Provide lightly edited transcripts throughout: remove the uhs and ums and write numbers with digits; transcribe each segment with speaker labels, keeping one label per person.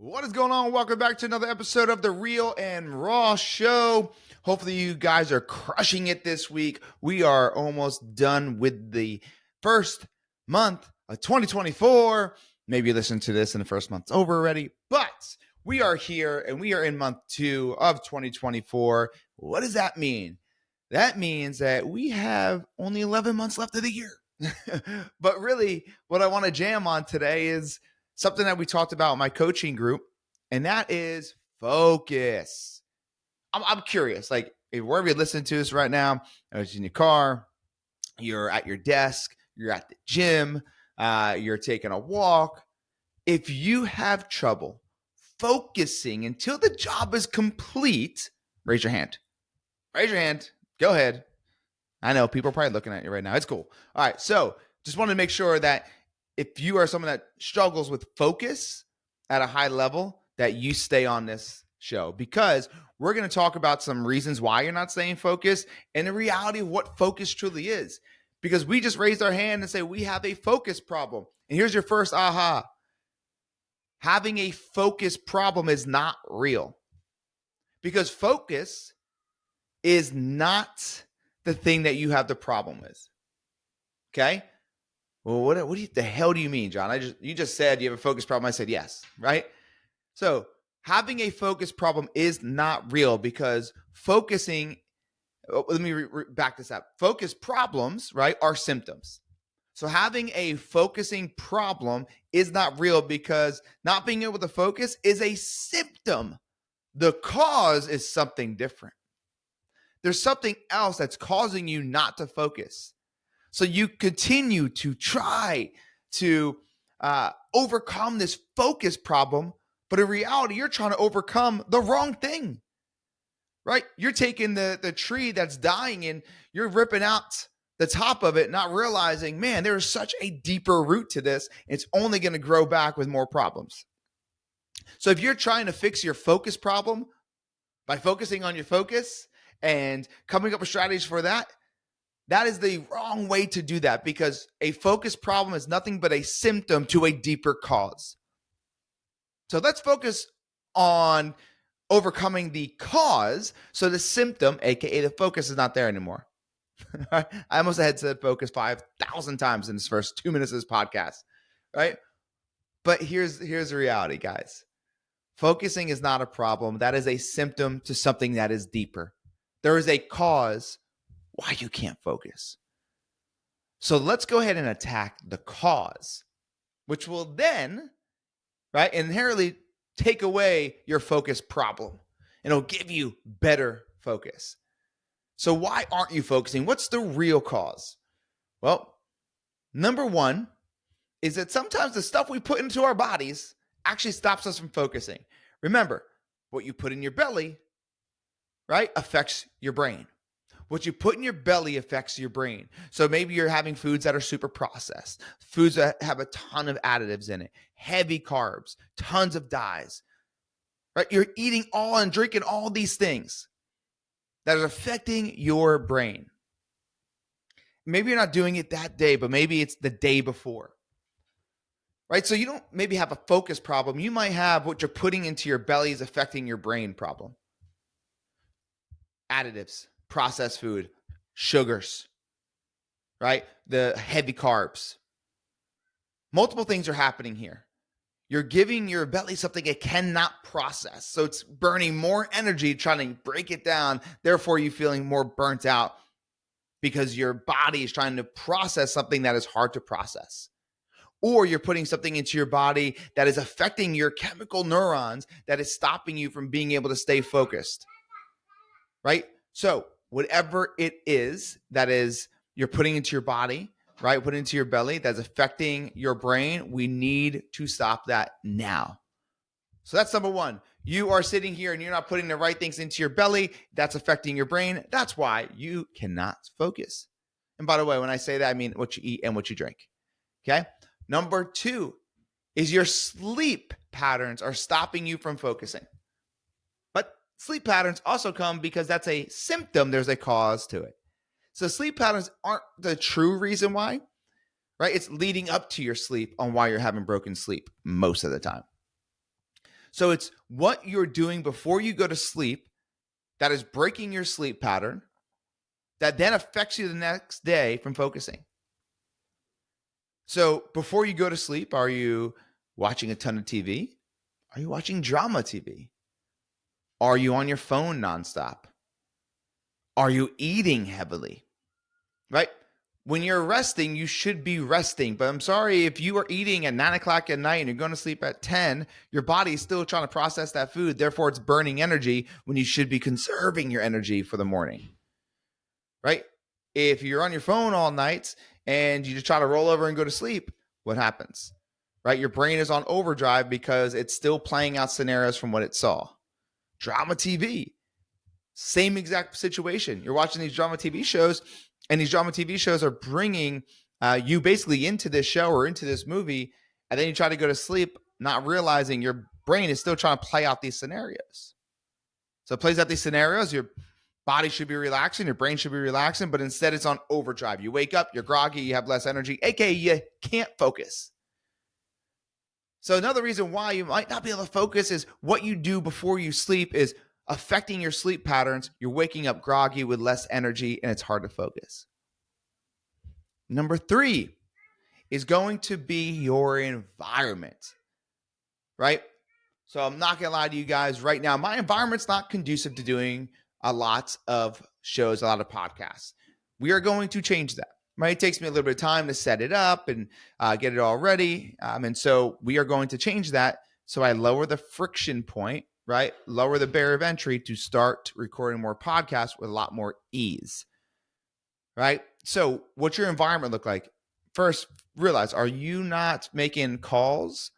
Speaker 1: What is going on? Welcome back to another episode of the Real and Raw Show. Hopefully, you guys are crushing it this week. We are almost done with the first month of 2024. Maybe you listen to this and the first month's over already, but we are here and we are in month 2 of 2024. What does that mean? That means that we have only 11 months left of the year. But really, what I want to jam on today is something that we talked about in my coaching group, and that is focus. I'm curious, like wherever you're listening to this right now, it's in your car, you're at your desk, you're at the gym, you're taking a walk. If you have trouble focusing until the job is complete, raise your hand. Raise your hand. Go ahead. I know people are probably looking at you right now. It's cool. All right. So just wanted to make sure that if you are someone that struggles with focus at a high level, that you stay on this show, because we're going to talk about some reasons why you're not staying focused and the reality of what focus truly is. Because we just raised our hand and say we have a focus problem. And here's your first aha. Having a focus problem is not real, because focus is not the thing that you have the problem with. Okay? Well, what the hell do you mean, John? You just said you have a focus problem. I said yes, right? So having a focus problem is not real, because focusing, let me back this up. Focus problems, right, are symptoms. So having a focusing problem is not real, because not being able to focus is a symptom. The cause is something different. There's something else that's causing you not to focus. So you continue to try to overcome this focus problem, but in reality, you're trying to overcome the wrong thing, right? You're taking the tree that's dying and you're ripping out the top of it, not realizing, man, there is such a deeper root to this. It's only going to grow back with more problems. So if you're trying to fix your focus problem by focusing on your focus and coming up with strategies for that, that is the wrong way to do that, because a focus problem is nothing but a symptom to a deeper cause. So let's focus on overcoming the cause, so the symptom, aka the focus, is not there anymore. I almost had said focus 5,000 times in this first 2 minutes of this podcast, right? But here's the reality, guys. Focusing is not a problem. That is a symptom to something that is deeper. There is a cause why you can't focus. So let's go ahead and attack the cause, which will then, right, inherently take away your focus problem, and it'll give you better focus. So why aren't you focusing? What's the real cause? Well, number one is that sometimes the stuff we put into our bodies actually stops us from focusing. Remember, what you put in your belly, right, affects your brain. What you put in your belly affects your brain. So maybe you're having foods that are super processed, foods that have a ton of additives in it, heavy carbs, tons of dyes, right? You're eating all and drinking all these things that are affecting your brain. Maybe you're not doing it that day, but maybe it's the day before, right? So you don't maybe have a focus problem. You might have what you're putting into your belly is affecting your brain problem. Additives, processed food, sugars, right? The heavy carbs. Multiple things are happening here. You're giving your belly something it cannot process. So it's burning more energy trying to break it down. Therefore, you're feeling more burnt out because your body is trying to process something that is hard to process. Or you're putting something into your body that is affecting your chemical neurons that is stopping you from being able to stay focused, right? So whatever it is that is you're putting into your body, right, put into your belly, that's affecting your brain, we need to stop that now. So that's number one. You are sitting here and you're not putting the right things into your belly. That's affecting your brain. That's why you cannot focus. And by the way, when I say that, I mean what you eat and what you drink. Okay. Number two is your sleep patterns are stopping you from focusing. But sleep patterns also come because that's a symptom. There's a cause to it. So sleep patterns aren't the true reason why, right? It's leading up to your sleep on why you're having broken sleep most of the time. So it's what you're doing before you go to sleep that is breaking your sleep pattern that then affects you the next day from focusing. So before you go to sleep, are you watching a ton of TV? Are you watching drama TV? Are you on your phone nonstop? Are you eating heavily? Right? When you're resting, you should be resting. But I'm sorry, if you are eating at 9 o'clock at night and you're going to sleep at 10, your body is still trying to process that food. Therefore, it's burning energy when you should be conserving your energy for the morning. Right? If you're on your phone all night and you just try to roll over and go to sleep, what happens? Right? Your brain is on overdrive because it's still playing out scenarios from what it saw. Drama TV, same exact situation. You're watching these drama TV shows, and these drama TV shows are bringing you basically into this show or into this movie, and then you try to go to sleep, not realizing your brain is still trying to play out these scenarios. So it plays out these scenarios. Your body should be relaxing, your brain should be relaxing, but instead it's on overdrive. You wake up, you're groggy, you have less energy, aka you can't focus. So another reason why you might not be able to focus is what you do before you sleep is affecting your sleep patterns. You're waking up groggy with less energy, and it's hard to focus. Number 3 is going to be your environment, right? So I'm not going to lie to you guys right now. My environment's not conducive to doing a lot of shows, a lot of podcasts. We are going to change that. Right? It takes me a little bit of time to set it up and get it all ready. And so we are going to change that. So I lower the friction point, right? Lower the barrier of entry to start recording more podcasts with a lot more ease, right? So what's your environment look like? First, realize, are you not making calls,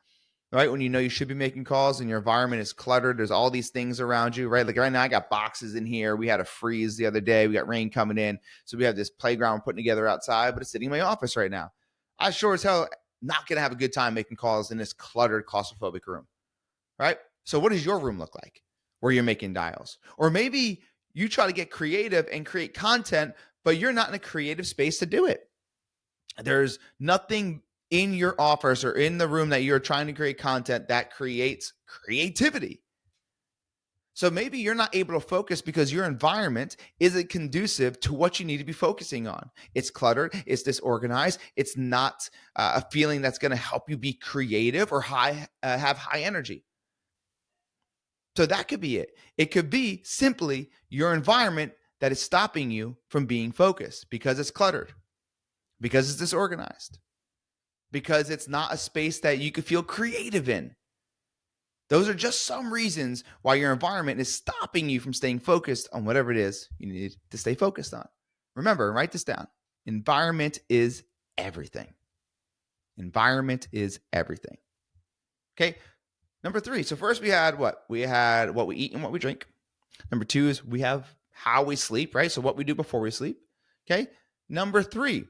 Speaker 1: right? When you know you should be making calls and your environment is cluttered, there's all these things around you, right? Like right now, I got boxes in here. We had a freeze the other day. We got rain coming in. So we have this playground we're putting together outside, but it's sitting in my office right now. I sure as hell not going to have a good time making calls in this cluttered, claustrophobic room, right? So what does your room look like where you're making dials? Or maybe you try to get creative and create content, but you're not in a creative space to do it. There's nothing in your office or in the room that you're trying to create content that creates creativity. So maybe you're not able to focus because your environment isn't conducive to what you need to be focusing on. It's cluttered, it's disorganized, it's not a feeling that's going to help you be creative or have high energy. So that could be it. It could be simply your environment that is stopping you from being focused because it's cluttered, because it's disorganized, because it's not a space that you could feel creative in. Those are just some reasons why your environment is stopping you from staying focused on whatever it is you need to stay focused on. Remember, write this down. Environment is everything. Environment is everything. Okay. Number 3. So first we had what? We had what we eat and what we drink. Number 2 is we have how we sleep, right? So what we do before we sleep. Okay. Number 3.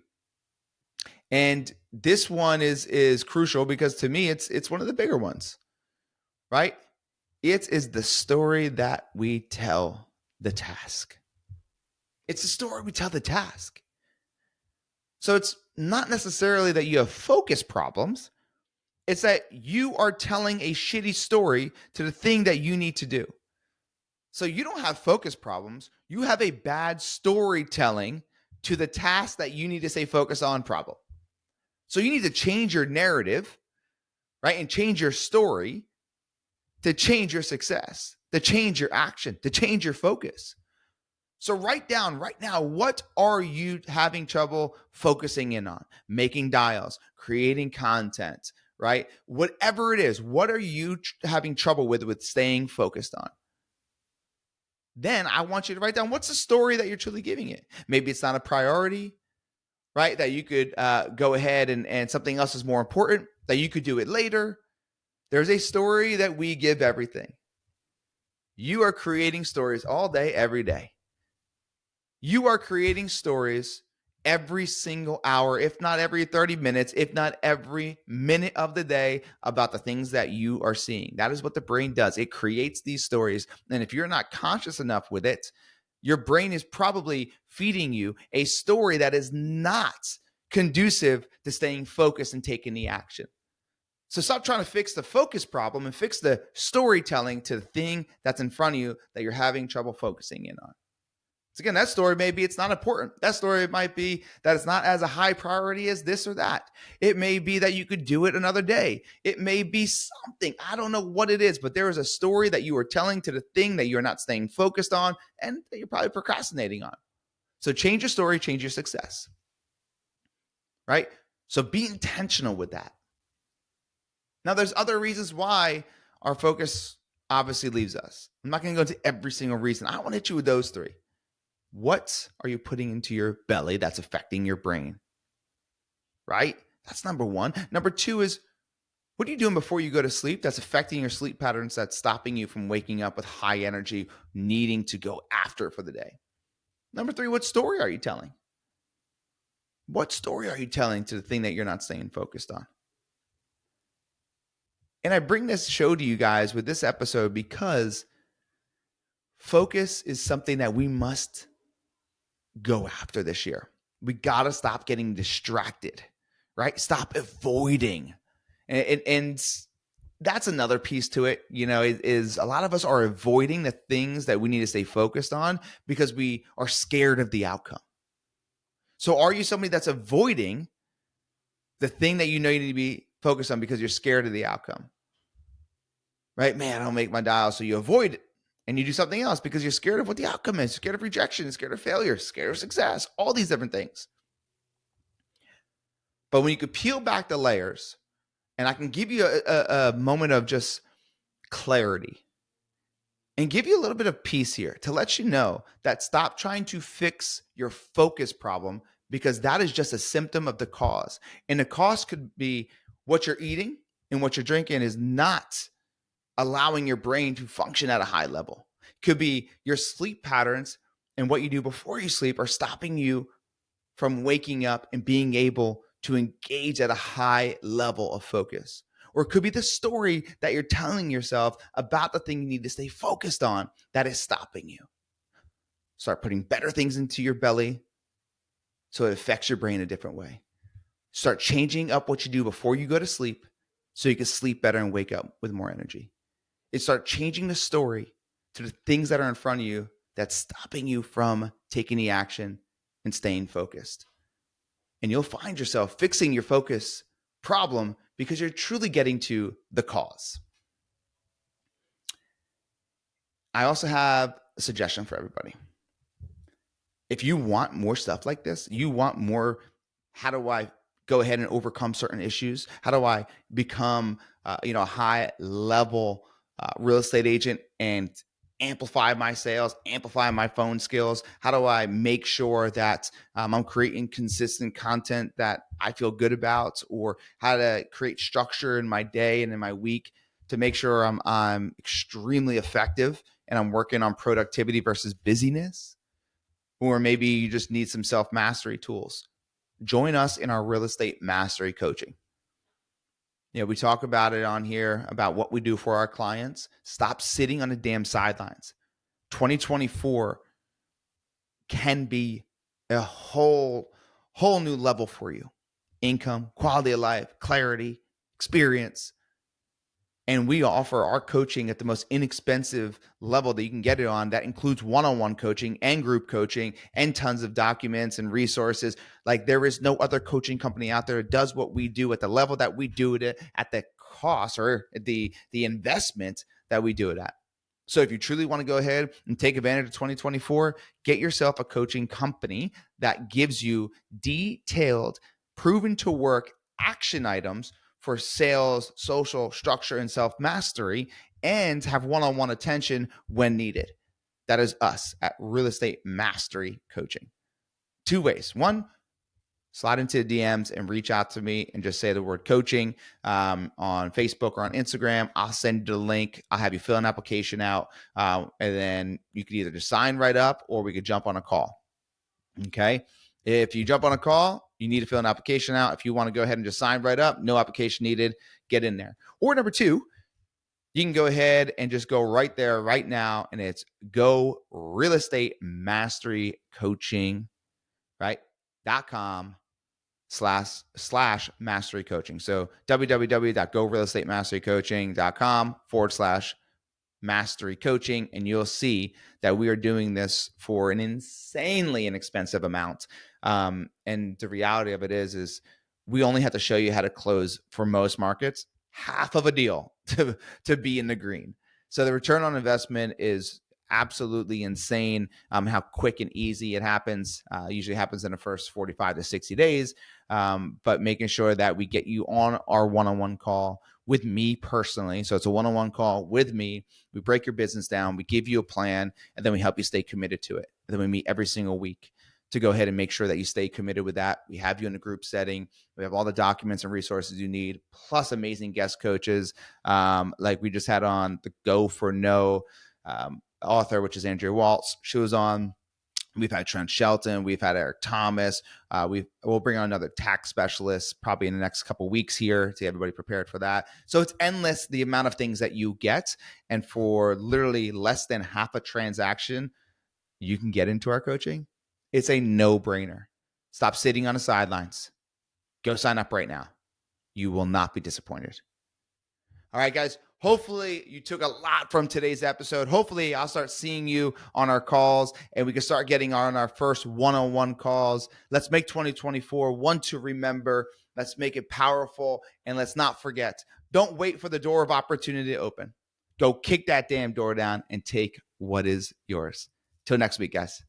Speaker 1: And this one is crucial because to me, it's one of the bigger ones, right? It is the story that we tell the task. It's the story we tell the task. So it's not necessarily that you have focus problems. It's that you are telling a shitty story to the thing that you need to do. So you don't have focus problems. You have a bad storytelling to the task that you need to stay focused on problem. So you need to change your narrative, right? And change your story to change your success, to change your action, to change your focus. So write down right now, what are you having trouble focusing in on? Making dials, creating content, right? Whatever it is, what are you having trouble with staying focused on? Then I want you to write down, what's the story that you're truly giving it? Maybe it's not a priority, right? That you could go ahead and something else is more important, that you could do it later. There's a story that we give everything. You are creating stories all day, every day. You are creating stories every single hour, if not every 30 minutes, if not every minute of the day about the things that you are seeing. That is what the brain does. It creates these stories. And if you're not conscious enough with it, your brain is probably feeding you a story that is not conducive to staying focused and taking the action. So stop trying to fix the focus problem and fix the storytelling to the thing that's in front of you that you're having trouble focusing in on. So again, that story maybe it's not important. That story might be that it's not as a high priority as this or that. It may be that you could do it another day. It may be something. I don't know what it is, but there is a story that you are telling to the thing that you're not staying focused on and that you're probably procrastinating on. So change your story, change your success. Right? So be intentional with that. Now, there's other reasons why our focus obviously leaves us. I'm not going to go into every single reason. I want to hit you with those three. What are you putting into your belly that's affecting your brain? Right? That's number one. Number two is, what are you doing before you go to sleep that's affecting your sleep patterns, that's stopping you from waking up with high energy, needing to go after it for the day? Number three, what story are you telling? What story are you telling to the thing that you're not staying focused on? And I bring this show to you guys with this episode because focus is something that we must go after this year. We got to stop getting distracted, right? Stop avoiding. And that's another piece to it, is a lot of us are avoiding the things that we need to stay focused on because we are scared of the outcome. So are you somebody that's avoiding the thing that you know you need to be focused on because you're scared of the outcome? Right? Man, I don't make my dial. So you avoid it and you do something else because you're scared of what the outcome is, scared of rejection, scared of failure, scared of success, all these different things. But when you could peel back the layers, and I can give you a moment of just clarity and give you a little bit of peace here to let you know that stop trying to fix your focus problem because that is just a symptom of the cause. And the cause could be what you're eating and what you're drinking is not allowing your brain to function at a high level. Could be your sleep patterns and what you do before you sleep are stopping you from waking up and being able to engage at a high level of focus. Or it could be the story that you're telling yourself about the thing you need to stay focused on that is stopping you. Start putting better things into your belly so it affects your brain a different way. Start changing up what you do before you go to sleep so you can sleep better and wake up with more energy. It start changing the story to the things that are in front of you that's stopping you from taking the action and staying focused. And you'll find yourself fixing your focus problem because you're truly getting to the cause. I also have a suggestion for everybody. If you want more stuff like this, you want more, how do I go ahead and overcome certain issues? How do I become a high level real estate agent and amplify my sales, amplify my phone skills? How do I make sure that I'm creating consistent content that I feel good about, or how to create structure in my day and in my week to make sure I'm extremely effective and I'm working on productivity versus busyness? Or maybe you just need some self-mastery tools. Join us in our real estate mastery coaching. We talk about it on here about what we do for our clients. Stop sitting on the damn sidelines. 2024 can be a whole new level for you. Income, quality of life, clarity, experience. And we offer our coaching at the most inexpensive level that you can get it on. That includes one-on-one coaching and group coaching and tons of documents and resources. Like, there is no other coaching company out there that does what we do at the level that we do it at the cost or the investment that we do it at. So if you truly want to go ahead and take advantage of 2024, get yourself a coaching company that gives you detailed, proven to work action items for sales, social, structure, and self-mastery, and have one-on-one attention when needed. That is us at Real Estate Mastery Coaching. Two ways. One, slide into the DMs and reach out to me and just say the word coaching on Facebook or on Instagram. I'll send you the link. I'll have you fill an application out, and then you can either just sign right up or we could jump on a call. Okay? If you jump on a call, you need to fill an application out. If you want to go ahead and just sign right up, no application needed, get in there. Or number two, you can go ahead and just go right there right now, and it's Go Real Estate Mastery Coaching, right? .com. slash mastery coaching. So www.gorealestatemasterycoaching.com/mastery coaching, and you'll see that we are doing this for an insanely inexpensive amount. And the reality of it is we only have to show you how to close, for most markets, half of a deal to be in the green. So the return on investment is absolutely insane. How quick and easy it happens. Usually happens in the first 45 to 60 days. But making sure that we get you on our one-on-one call with me personally. So it's a one-on-one call with me. We break your business down, we give you a plan, and then we help you stay committed to it. And then we meet every single week to go ahead and make sure that you stay committed with that. We have you in a group setting. We have all the documents and resources you need, plus amazing guest coaches. Like we just had on the Go for No author, which is Andrea Waltz. She was on. We've had Trent Shelton. We've had Eric Thomas. We'll bring on another tax specialist probably in the next couple of weeks here to get everybody prepared for that. So it's endless, the amount of things that you get. And for literally less than half a transaction, you can get into our coaching. It's a no-brainer. Stop sitting on the sidelines. Go sign up right now. You will not be disappointed. All right, guys. Hopefully you took a lot from today's episode. Hopefully I'll start seeing you on our calls and we can start getting on our first one-on-one calls. Let's make 2024 one to remember. Let's make it powerful. And let's not forget, don't wait for the door of opportunity to open. Go kick that damn door down and take what is yours. Till next week, guys.